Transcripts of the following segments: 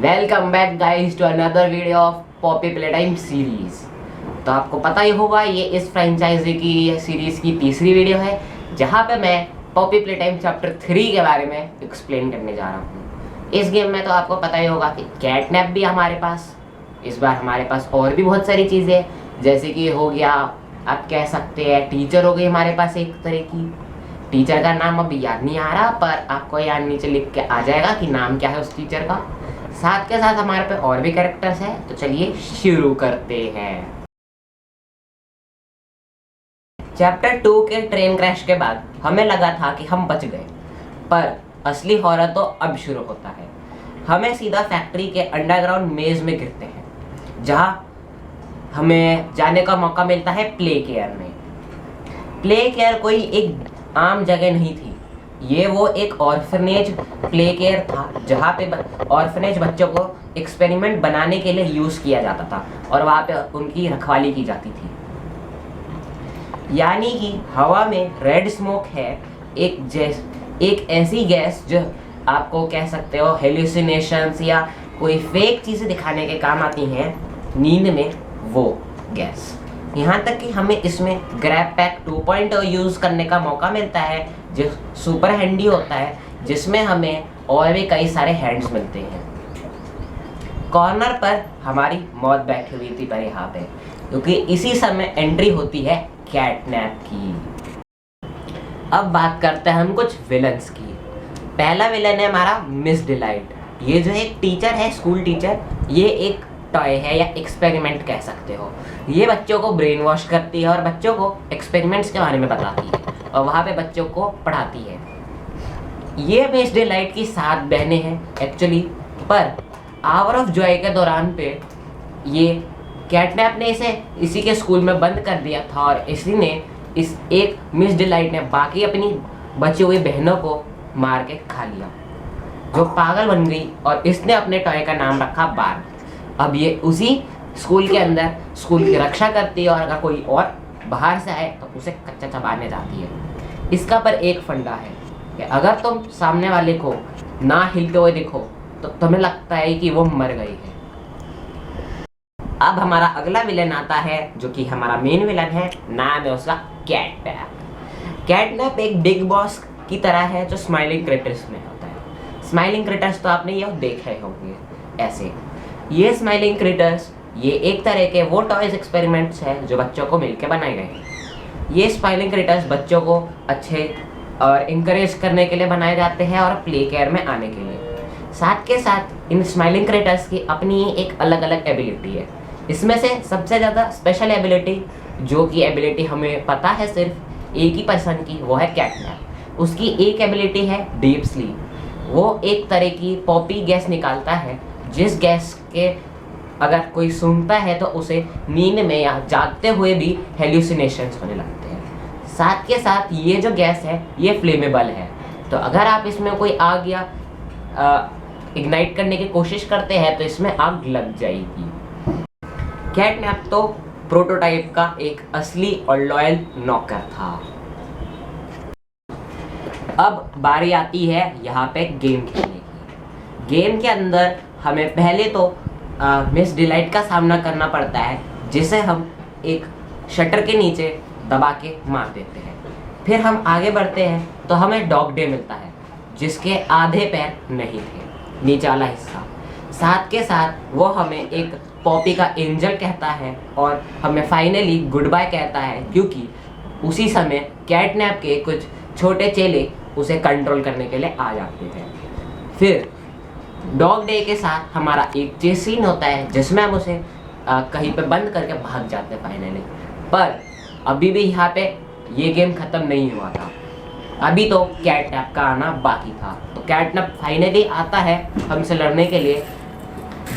Welcome back guys to another video of Poppy Playtime series. तो आपको पता ही होगा ये इस फ्रेंचाइजी की सीरीज की तीसरी वीडियो है जहाँ पे मैं पॉपी प्लेटाइम चैप्टर 3 के बारे में एक्सप्लेन करने जा रहा हूँ। इस गेम में तो आपको पता ही होगा कि कैटनैप भी हमारे पास, इस बार हमारे पास और भी बहुत सारी चीज़ें, जैसे कि हो गया आप कह सकते हैं टीचर हो गई हमारे पास एक तरह की। टीचर का नाम अभी याद नहीं आ रहा, पर आपको याद नीचे लिख के आ जाएगा कि नाम क्या है उस टीचर का। साथ के साथ हमारे पे और भी कैरेक्टर्स हैं, तो चलिए शुरू करते हैं। चैप्टर 2 के ट्रेन क्रैश के बाद हमें लगा था कि हम बच गए, पर असली हॉरर तो अब शुरू होता है। हमें सीधा फैक्ट्री के अंडरग्राउंड मेज में गिरते हैं, जहां हमें जाने का मौका मिलता है प्ले केयर में। प्ले केयर कोई एक आम जगह नहीं थी, ये वो एक ऑर्फनेज प्ले केयर था जहाँ पे ऑर्फनेज बच्चों को एक्सपेरिमेंट बनाने के लिए यूज़ किया जाता था और वहाँ पे उनकी रखवाली की जाती थी। यानी कि हवा में रेड स्मोक है, एक ऐसी गैस जो आपको कह सकते हो हेल्यूसिनेशंस या कोई फेक चीज़ें दिखाने के काम आती हैं नींद में, वो गैस। यहाँ तक कि हमें इसमें ग्रैब पैक 2.0 यूज़ करने का मौका मिलता है जो सुपर हैंडी होता है, जिसमें हमें और भी कई सारे हैंड्स मिलते हैं। कॉर्नर पर हमारी मौत बैठी हुई थी पर यहाँ पे, क्योंकि इसी समय एंट्री होती है कैटनैप की। अब बात करते हैं हम कुछ विलन्स की। पहला विलन है हमारा मिस डिलाइट। ये जो एक टीचर है, स्कूल टीचर, ये एक टॉय है या एक्सपेरिमेंट कह सकते हो। ये बच्चों को ब्रेन वॉश करती है और बच्चों को एक्सपेरिमेंट्स के बारे में बताती है और वहाँ पे बच्चों को पढ़ाती है। ये मिस डिलाइट की 7 बहनें हैं actually, per hour of Joy के दौरान पे ये कैटनैप ने इसे इसी के स्कूल में बंद कर दिया था और इसी ने इस एक मिस डिलाइट ने बाकी अपनी बची हुई बहनों को मार के खा लिया, जो पागल बन गई और इसने अपने टॉय का नाम रखा बार्ब। अब ये उसी स्कूल के अंदर स्कूल की रक्षा करती है और अगर कोई और बाहर से आए तो उसे कच्चा चबाने जाती है। इसका पर एक फंडा है कि अगर तुम सामने वाले को ना हिलते हुए देखो तो तुम्हें लगता है कि वो मर गई है। अब हमारा अगला विलन आता है जो कि हमारा मेन विलन है, नाम है उसका कैटनैप। कैटनैप एक बिग बॉस की तरह है जो स्माइलिंग क्रिटर्स में होता है। स्माइलिंग क्रिटर्स तो आपने ये देखे होंगे ऐसे। ये स्माइलिंग क्रिटर्स ये एक तरह के वो टॉयज एक्सपेरिमेंट्स हैं जो बच्चों को मिलकर बनाए गए हैं। ये स्माइलिंग क्रिटर्स बच्चों को अच्छे और इंकरेज करने के लिए बनाए जाते हैं और प्ले केयर में आने के लिए। साथ के साथ इन स्माइलिंग क्रिटर्स की अपनी एक अलग अलग एबिलिटी है। इसमें से सबसे ज़्यादा स्पेशल एबिलिटी, जो कि एबिलिटी हमें पता है सिर्फ एक ही पर्सन की, वो है कैटनैप। उसकी एक एबिलिटी है डीप स्लीप। वो एक तरह की पॉपी गैस निकालता है, जिस गैस के अगर कोई सूंघता है तो उसे नींद में या जागते हुए भी हेल्यूसिनेशंस होने लगते हैं। साथ के साथ ये जो गैस है ये फ्लेमेबल है, तो अगर आप इसमें कोई आग या इग्नाइट करने की कोशिश करते हैं तो इसमें आग लग जाएगी। कैटनैप तो प्रोटोटाइप का एक असली और लॉयल नौकर था। अब बारी आती है यहाँ पे गेम खेलने की। गेम के अंदर हमें पहले तो मिस डिलाइट का सामना करना पड़ता है, जिसे हम एक शटर के नीचे दबा के मार देते हैं। फिर हम आगे बढ़ते हैं तो हमें डॉग डे मिलता है, जिसके आधे पैर नहीं थे, नीचे वाला हिस्सा। साथ के साथ वो हमें एक पॉपी का एंजल कहता है और हमें फाइनली गुड बाय कहता है, क्योंकि उसी समय कैटनैप के कुछ छोटे चेले उसे कंट्रोल करने के लिए आ जाते हैं। फिर डॉग डे के साथ हमारा एक चेस सीन होता है जिसमें हम उसे कहीं पे बंद करके भाग जाते हैं फाइनली। पर अभी भी यहाँ पे ये गेम ख़त्म नहीं हुआ था, अभी तो कैटनैप का आना बाकी था। तो कैटनैप फाइनली आता है हमसे लड़ने के लिए,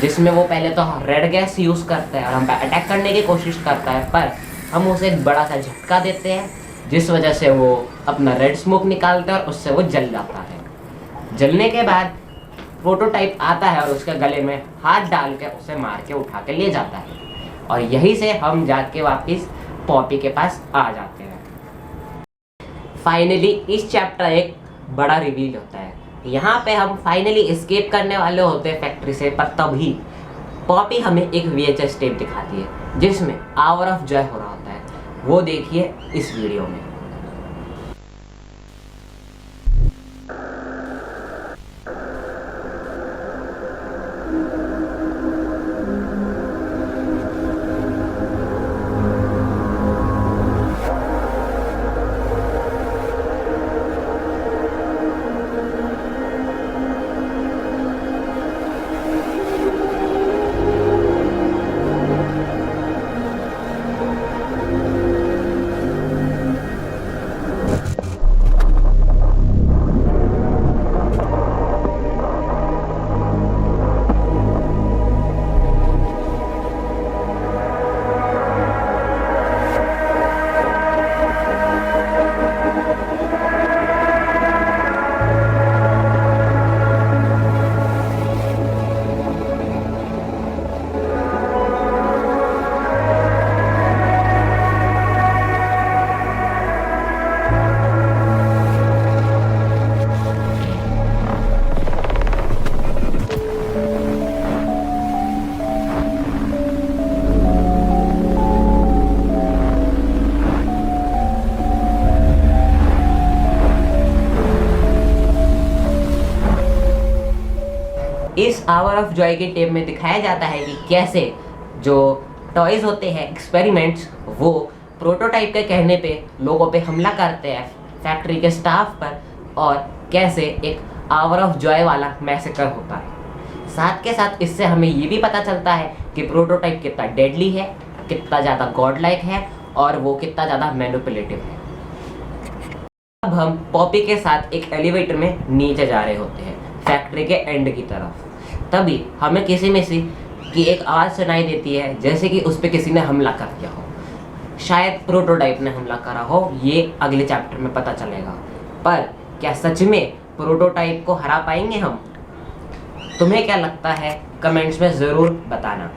जिसमें वो पहले तो रेड गैस यूज़ करता है और हम पे अटैक करने की कोशिश करता है, पर हम उसे एक बड़ा सा झटका देते हैं, जिस वजह से वो अपना रेड स्मोक निकालता है और उससे वो जल जाता है। जलने के बाद प्रोटोटाइप आता है और उसके गले में हाथ डाल के उसे मार के उठा के ले जाता है, और यहीं से हम जाके वापस पॉपी के पास आ जाते हैं। फाइनली इस चैप्टर एक बड़ा रिवील होता है, यहाँ पे हम फाइनली एस्केप करने वाले होते हैं फैक्ट्री से, पर तभी पॉपी हमें एक VHS टेप दिखाती है जिसमें आवर ऑफ जॉय हो रहा होता है। वो देखिए इस वीडियो में। इस आवर ऑफ जॉय के टेप में दिखाया जाता है कि कैसे जो टॉयज होते हैं, एक्सपेरिमेंट्स, वो प्रोटोटाइप के कहने पे लोगों पे हमला करते हैं, फैक्ट्री के स्टाफ पर, और कैसे एक आवर ऑफ जॉय वाला मैसेकर होता है। साथ के साथ इससे हमें ये भी पता चलता है कि प्रोटोटाइप कितना डेडली है, कितना ज़्यादा गॉड लाइक है, और वो कितना ज़्यादा मैनिपुलेटिव है। अब हम पॉपी के साथ एक एलिवेटर में नीचे जा रहे होते हैं फैक्ट्री के एंड की तरफ। तभी हमें किसी में से की एक आवाज़ सुनाई देती है जैसे कि उस पर किसी ने हमला कर दिया हो। शायद प्रोटोटाइप ने हमला करा हो, ये अगले चैप्टर में पता चलेगा। पर क्या सच में प्रोटोटाइप को हरा पाएंगे हम? तुम्हें क्या लगता है? कमेंट्स में ज़रूर बताना।